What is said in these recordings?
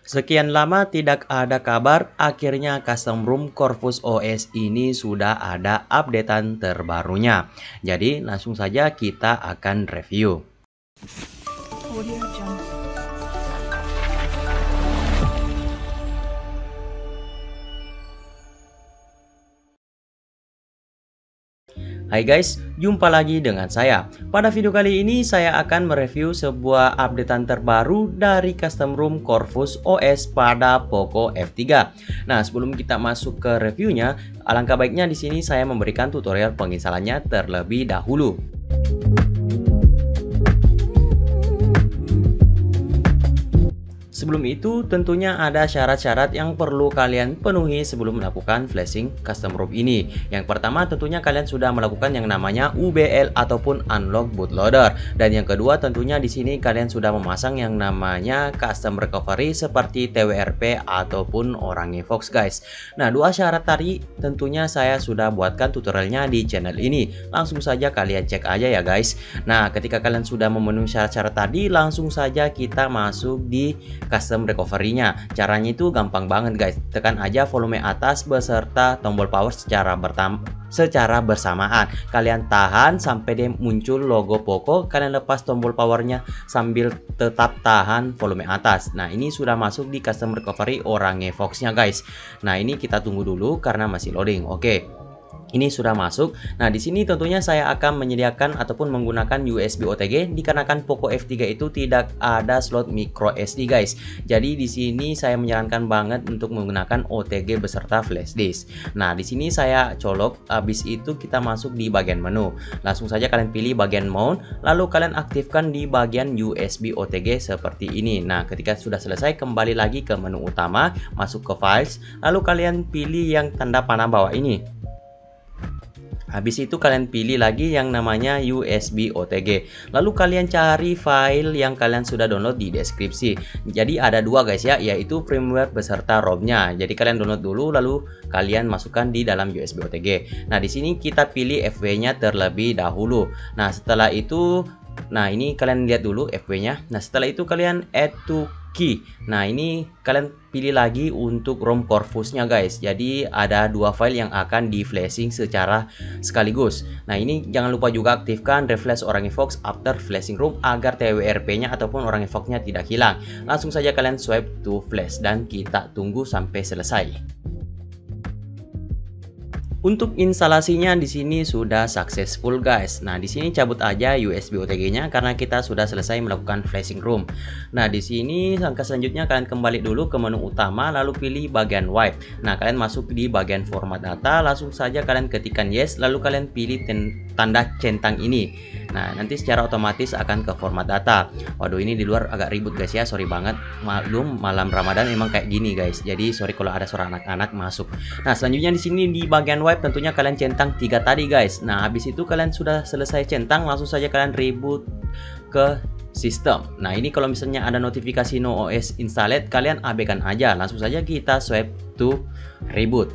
Sekian lama tidak ada kabar, akhirnya custom ROM Corvus OS ini sudah ada updatean terbarunya. Jadi langsung saja kita akan review. Audio Jungle. Hai guys, jumpa lagi dengan saya. Pada video kali ini saya akan mereview sebuah updatean terbaru dari custom ROM Corvus OS pada Poco F3. Nah, sebelum kita masuk ke reviewnya, alangkah baiknya di sini saya memberikan tutorial penginstalannya terlebih dahulu. Sebelum itu, tentunya ada syarat-syarat yang perlu kalian penuhi sebelum melakukan flashing custom ROM ini. Yang pertama, tentunya kalian sudah melakukan yang namanya UBL ataupun unlock bootloader. Dan yang kedua, tentunya di sini kalian sudah memasang yang namanya custom recovery seperti TWRP ataupun Orangevox, guys. Nah, dua syarat tadi tentunya saya sudah buatkan tutorialnya di channel ini. Langsung saja kalian cek aja ya, guys. Nah, ketika kalian sudah memenuhi syarat-syarat tadi, langsung saja kita masuk di custom recovery-nya. Caranya itu gampang banget guys. Tekan aja volume atas beserta tombol power secara bersamaan. Kalian tahan sampai dia muncul logo Poco. Kalian lepas tombol powernya sambil tetap tahan volume atas. Nah, ini sudah masuk di custom recovery Orangevox-nya guys. Nah, ini kita tunggu dulu karena masih loading. Oke. Ini sudah masuk. Nah, di sini tentunya saya akan menyediakan ataupun menggunakan USB OTG dikarenakan Poco F3 itu tidak ada slot micro SD, guys. Jadi di sini saya menyarankan banget untuk menggunakan OTG beserta flash disk. Nah, di sini saya colok. Habis itu kita masuk di bagian menu. Langsung saja kalian pilih bagian mount, lalu kalian aktifkan di bagian USB OTG seperti ini. Nah, ketika sudah selesai, kembali lagi ke menu utama, masuk ke files, lalu kalian pilih yang tanda panah bawah ini. Habis itu kalian pilih lagi yang namanya USB OTG. Lalu kalian cari file yang kalian sudah download di deskripsi. Jadi ada dua guys ya, yaitu firmware beserta ROM-nya. Jadi kalian download dulu lalu kalian masukkan di dalam USB OTG. Nah, di sini kita pilih FW-nya terlebih dahulu. Nah, setelah itu ini kalian lihat dulu FW-nya. Nah, setelah itu kalian add to key. Nah, ini kalian pilih lagi untuk ROM Corvus-nya guys. Jadi ada dua file yang akan di flashing secara sekaligus. Nah, ini jangan lupa juga aktifkan refresh Orangevox after flashing ROM agar TWRP-nya ataupun Orangevox-nya tidak hilang. Langsung saja kalian swipe to flash dan kita tunggu sampai selesai. Untuk instalasinya di sini sudah successful guys. Nah, di sini cabut aja USB OTG-nya karena kita sudah selesai melakukan flashing ROM. Nah, di sini langkah selanjutnya kalian kembali dulu ke menu utama lalu pilih bagian wipe. Nah, kalian masuk di bagian format data, langsung saja kalian ketikkan yes, lalu kalian pilih tanda centang ini. Nah, nanti secara otomatis akan ke format data. Waduh, ini di luar agak ribut guys ya, sorry banget. Maklum malam Ramadan emang kayak gini guys. Jadi sorry kalau ada suara anak-anak masuk. Nah, selanjutnya di sini di bagian wipe tentunya kalian centang 3 tadi guys. Nah, habis itu kalian sudah selesai centang, langsung saja kalian reboot ke sistem. Nah, ini kalau misalnya ada notifikasi no OS installed, kalian abaikan aja. Langsung saja kita swipe to reboot.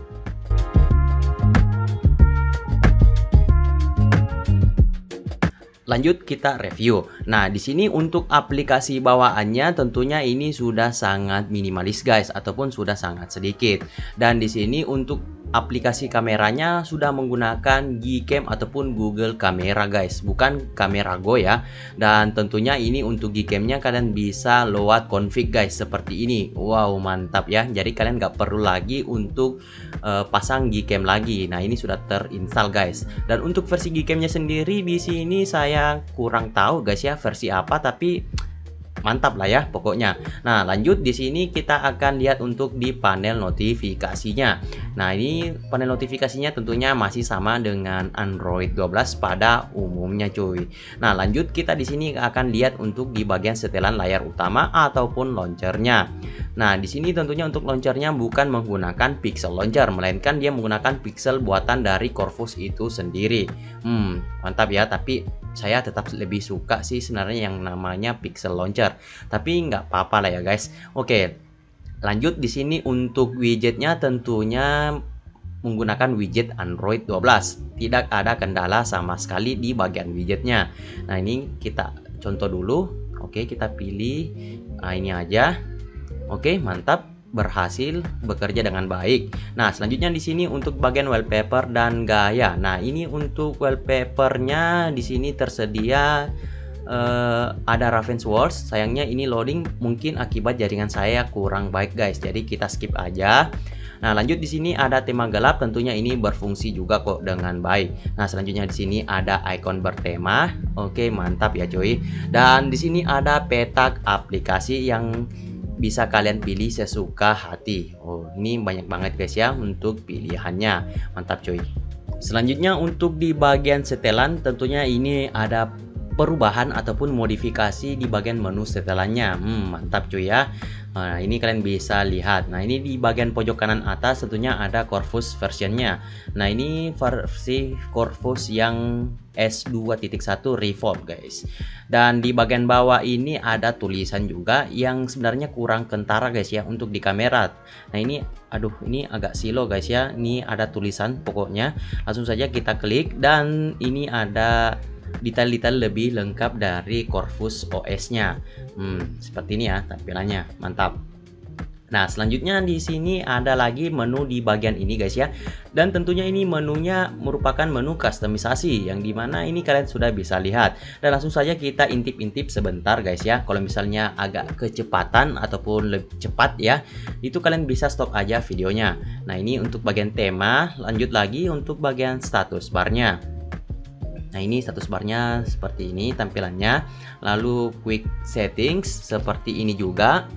Lanjut kita review. Nah, di sini untuk aplikasi bawaannya tentunya ini sudah sangat minimalis guys ataupun sudah sangat sedikit. Dan di sini untuk aplikasi kameranya sudah menggunakan Gcam ataupun Google Camera guys, bukan Camera Go ya. Dan tentunya ini untuk Gcam-nya kalian bisa load config guys seperti ini. Wow, mantap ya. Jadi kalian nggak perlu lagi untuk pasang Gcam lagi. Nah, ini sudah terinstall guys. Dan untuk versi Gcam-nya sendiri di sini saya kurang tahu guys ya versi apa, tapi mantap lah ya pokoknya. Nah, lanjut di sini kita akan lihat untuk di panel notifikasinya. Nah, ini panel notifikasinya tentunya masih sama dengan Android 12 pada umumnya cuy. Nah, lanjut kita di sini akan lihat untuk di bagian setelan layar utama ataupun launchernya. Nah, di sini tentunya untuk launchernya bukan menggunakan Pixel Launcher, melainkan dia menggunakan pixel buatan dari Corvus itu sendiri. Mantap ya, tapi saya tetap lebih suka sih sebenarnya yang namanya Pixel Launcher. Tapi nggak apa-apa lah ya guys. Oke, lanjut di sini untuk widgetnya tentunya menggunakan widget Android 12. Tidak ada kendala sama sekali di bagian widgetnya. Nah, ini kita contoh dulu. Oke, kita pilih ini aja. Oke, mantap, berhasil bekerja dengan baik. Nah, selanjutnya di sini untuk bagian wallpaper dan gaya. Nah, ini untuk wallpapernya di sini tersedia ada Ravensworth. Sayangnya ini loading mungkin akibat jaringan saya kurang baik guys. Jadi kita skip aja. Nah, lanjut di sini ada tema gelap, tentunya ini berfungsi juga kok dengan baik. Nah, selanjutnya di sini ada icon bertema. Oke, mantap ya cuy. Dan di sini ada petak aplikasi yang bisa kalian pilih sesuka hati. Oh, ini banyak banget guys ya untuk pilihannya. Mantap cuy. Selanjutnya untuk di bagian setelan, tentunya ini ada perubahan ataupun modifikasi di bagian menu setelannya. Mantap cuy ya. Nah, ini kalian bisa lihat. Nah, ini di bagian pojok kanan atas tentunya ada Corvus versionnya. Nah, ini versi Corvus yang S2.1 Revolve guys. Dan di bagian bawah ini ada tulisan juga yang sebenarnya kurang kentara guys ya untuk di kamera. Nah, ini aduh, ini agak silo guys ya. Ini ada tulisan pokoknya. Langsung saja kita klik dan ini ada detail-detail lebih lengkap dari Corvus OS-nya. Seperti ini ya tampilannya, mantap. Nah, selanjutnya di sini ada lagi menu di bagian ini guys ya. Dan tentunya ini menunya merupakan menu kustomisasi yang dimana ini kalian sudah bisa lihat. Dan langsung saja kita intip-intip sebentar guys ya. Kalau misalnya agak kecepatan ataupun lebih cepat ya, itu kalian bisa stop aja videonya. Nah, ini untuk bagian tema. Lanjut lagi untuk bagian status barnya. Nah, ini status barnya seperti ini tampilannya. Lalu quick settings seperti ini juga.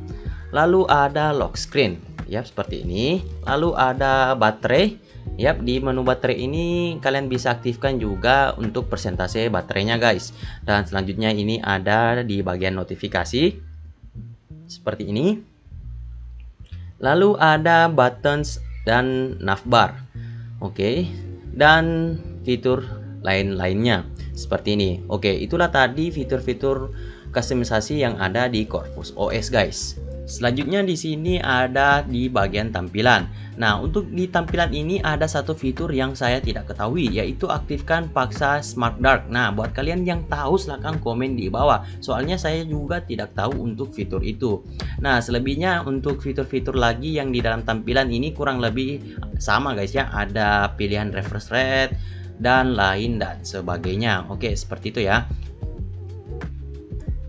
Lalu ada lock screen, ya seperti ini. Lalu ada baterai. Yap, di menu baterai ini kalian bisa aktifkan juga untuk persentase baterainya guys. Dan selanjutnya ini ada di bagian notifikasi seperti ini. Lalu ada buttons dan navbar. Oke. Dan fitur lain-lainnya seperti ini. Oke, itulah tadi fitur-fitur kustomisasi yang ada di Corvus OS guys. Selanjutnya di sini ada di bagian tampilan. Nah, untuk di tampilan ini ada satu fitur yang saya tidak ketahui, yaitu aktifkan paksa Smart Dark. Nah, buat kalian yang tahu silahkan komen di bawah. Soalnya saya juga tidak tahu untuk fitur itu. Nah, selebihnya untuk fitur-fitur lagi yang di dalam tampilan ini kurang lebih sama guys ya. Ada pilihan refresh rate dan lain dan sebagainya. Oke, seperti itu ya.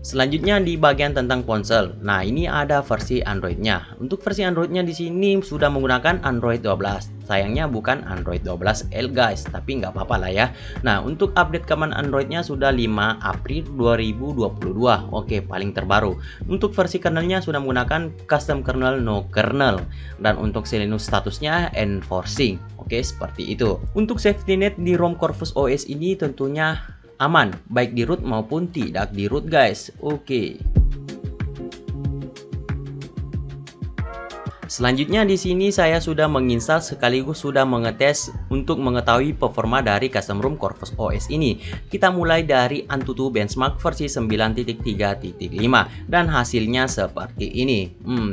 Selanjutnya di bagian tentang ponsel. Nah, ini ada versi Android-nya. Untuk versi Android-nya di sini sudah menggunakan Android 12. Sayangnya bukan Android 12L guys, tapi nggak apa-apa lah ya. Nah, untuk update keamanan Android-nya sudah 5 April 2022. Oke, paling terbaru. Untuk versi kernelnya sudah menggunakan custom kernel no kernel. Dan untuk Linux statusnya enforcing. Oke, seperti itu. Untuk safety net di ROM Corvus OS ini tentunya aman, baik di root maupun tidak di root guys. Oke. Selanjutnya di sini saya sudah menginstal sekaligus sudah mengetes untuk mengetahui performa dari custom ROM Corvus OS ini. Kita mulai dari Antutu benchmark versi 9.3.5 dan hasilnya seperti ini.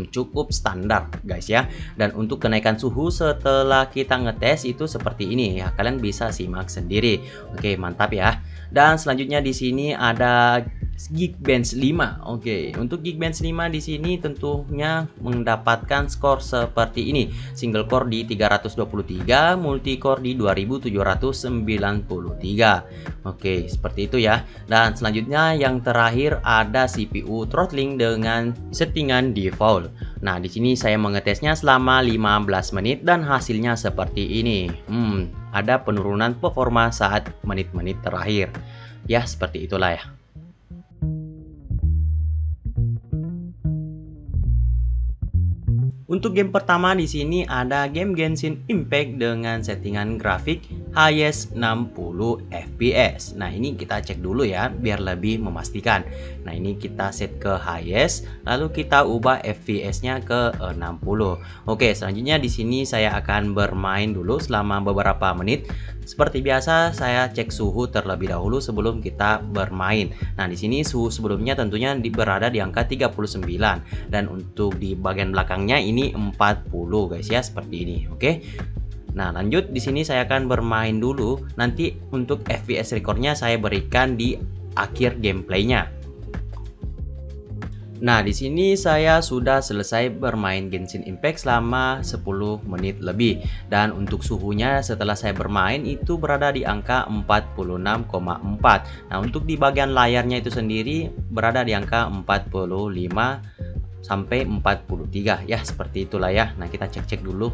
Cukup standar guys ya. Dan untuk kenaikan suhu setelah kita ngetes itu seperti ini ya. Kalian bisa simak sendiri. Oke, mantap ya. Dan selanjutnya di sini ada Geekbench 5. Oke, untuk Geekbench 5 di sini tentunya mendapatkan skor seperti ini. Single core di 323, multi core di 2793. Oke, seperti itu ya. Dan selanjutnya yang terakhir ada CPU throttling dengan settingan default. Nah, di sini saya mengetesnya selama 15 menit dan hasilnya seperti ini. Ada penurunan performa saat menit-menit terakhir. Ya, seperti itulah ya. Untuk game pertama di sini ada game Genshin Impact dengan settingan grafik highest 60 fps. Nah, ini kita cek dulu ya biar lebih memastikan. Nah, ini kita set ke highest, lalu kita ubah fps-nya ke 60. Oke, selanjutnya di sini saya akan bermain dulu selama beberapa menit. Seperti biasa, saya cek suhu terlebih dahulu sebelum kita bermain. Nah, di sini suhu sebelumnya tentunya berada di angka 39 dan untuk di bagian belakangnya ini 40 guys ya, seperti ini. Oke. Nah, lanjut di sini saya akan bermain dulu. Nanti untuk FPS recordnya saya berikan di akhir gameplaynya. Nah, di sini saya sudah selesai bermain Genshin Impact selama 10 menit lebih. Dan untuk suhunya setelah saya bermain itu berada di angka 46,4. Nah, untuk di bagian layarnya itu sendiri berada di angka 45 sampai 43 ya, seperti itulah ya. Nah, kita cek-cek dulu.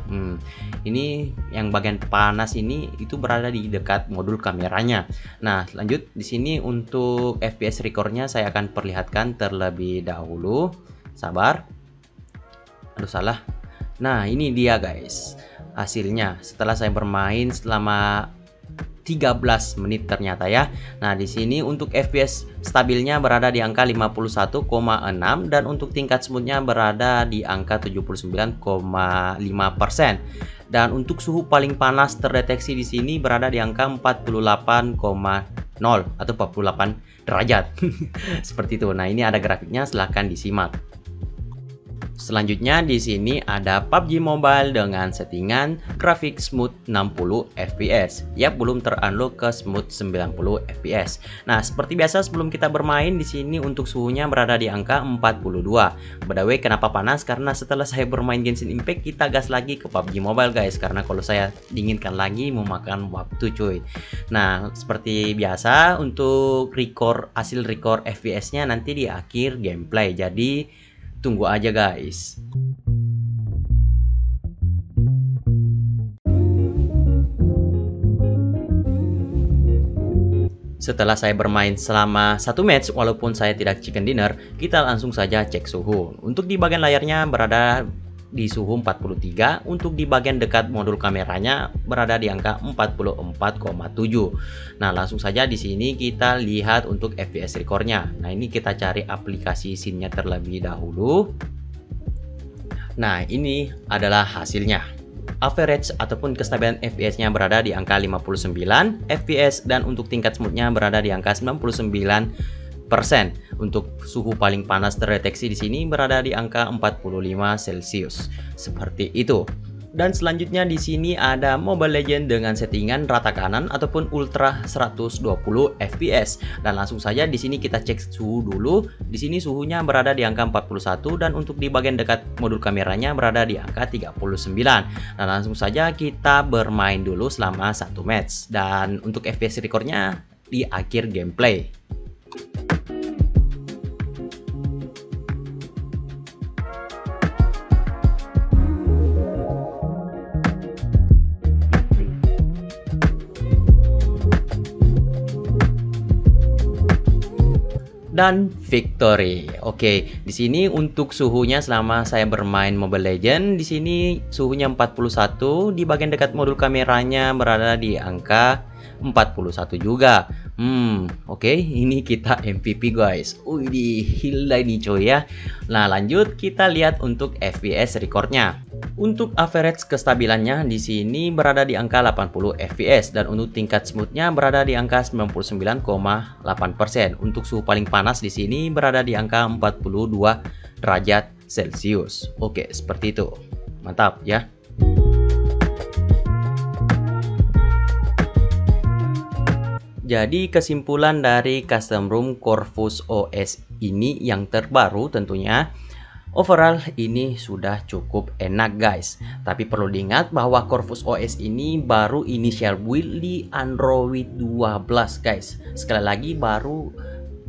Ini yang bagian panas ini itu berada di dekat modul kameranya. Nah, lanjut di sini untuk FPS recordnya saya akan perlihatkan terlebih dahulu. Sabar. Aduh, salah. Nah, ini dia guys hasilnya setelah saya bermain selama 13 menit ternyata ya. Nah, di sini untuk FPS stabilnya berada di angka 51,6 dan untuk tingkat smoothnya berada di angka 79,5%. Dan untuk suhu paling panas terdeteksi di sini berada di angka 48,0 atau 48 derajat. Seperti itu. Nah, ini ada grafiknya, silahkan disimak. Selanjutnya di sini ada PUBG Mobile dengan settingan grafik smooth 60 fps. Ya, belum terunlock ke smooth 90 fps. Nah, seperti biasa sebelum kita bermain di sini untuk suhunya berada di angka 42. By the way, kenapa panas? Karena setelah saya bermain Genshin Impact kita gas lagi ke PUBG Mobile guys. Karena kalau saya dinginkan lagi memakan waktu cuy. Nah, seperti biasa untuk hasil record fps-nya nanti di akhir gameplay. Jadi tunggu aja guys. Setelah saya bermain selama 1 match walaupun saya tidak chicken dinner, kita langsung saja cek suhu. Untuk di bagian layarnya berada di suhu 43, untuk di bagian dekat modul kameranya berada di angka 44,7. Nah, langsung saja di sini kita lihat untuk FPS recordnya. Nah, ini kita cari aplikasi scene-nya terlebih dahulu. Nah, ini adalah hasilnya. Average ataupun kestabilan FPS-nya berada di angka 59 FPS dan untuk tingkat smooth-nya berada di angka 99%. Untuk suhu paling panas terdeteksi di sini berada di angka 45 Celcius. Seperti itu. Dan selanjutnya di sini ada Mobile Legends dengan settingan rata kanan ataupun ultra 120 fps. Dan langsung saja di sini kita cek suhu dulu. Di sini suhunya berada di angka 41 dan untuk di bagian dekat modul kameranya berada di angka 39. Dan langsung saja kita bermain dulu selama 1 match. Dan untuk FPS recordnya di akhir gameplay. Dan victory. Oke, di sini untuk suhunya selama saya bermain Mobile Legends di sini suhunya 41, di bagian dekat modul kameranya berada di angka 41 juga. Oke, ini kita MVP guys. Wih, gila ini coy ya. Nah, lanjut kita lihat untuk FPS recordnya. Untuk average kestabilannya di sini berada di angka 80 fps dan untuk tingkat smoothnya berada di angka 99,8%. Untuk suhu paling panas di sini berada di angka 42 derajat Celcius. Oke, seperti itu. Mantap ya. Jadi kesimpulan dari custom room Corvus OS ini yang terbaru tentunya overall ini sudah cukup enak guys. Tapi perlu diingat bahwa Corvus OS ini baru initial build di Android 12 guys. Sekali lagi baru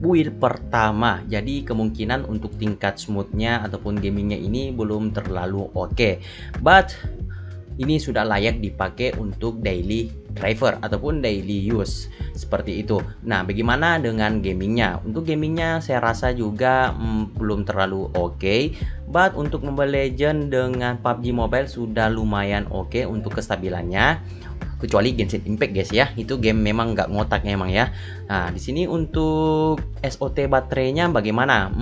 build pertama. Jadi kemungkinan untuk tingkat smoothnya ataupun gamingnya ini belum terlalu oke. But ini sudah layak dipakai untuk daily driver ataupun daily use seperti itu. Nah, bagaimana dengan gamingnya? Untuk gamingnya saya rasa juga belum terlalu oke. But untuk Mobile Legends dengan PUBG Mobile sudah lumayan oke untuk kestabilannya. Kecuali Genshin Impact guys ya, itu game memang nggak ngotak emang ya. Nah, di sini untuk SOT baterainya bagaimana?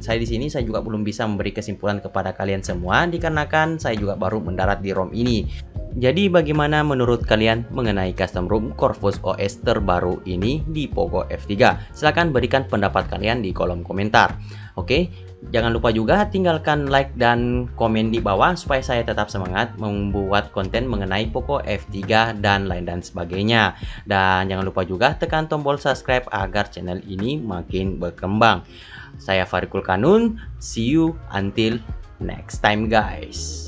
Saya di sini saya juga belum bisa memberi kesimpulan kepada kalian semua dikarenakan saya juga baru mendarat di ROM ini. Jadi bagaimana menurut kalian mengenai custom ROM Corvus OS terbaru ini di Poco F3? Silahkan berikan pendapat kalian di kolom komentar. Oke, jangan lupa juga tinggalkan like dan komen di bawah supaya saya tetap semangat membuat konten mengenai Poco F3 dan lain dan sebagainya. Dan jangan lupa juga tekan tombol subscribe agar channel ini makin berkembang. Saya Farikul Kanun, see you until next time guys.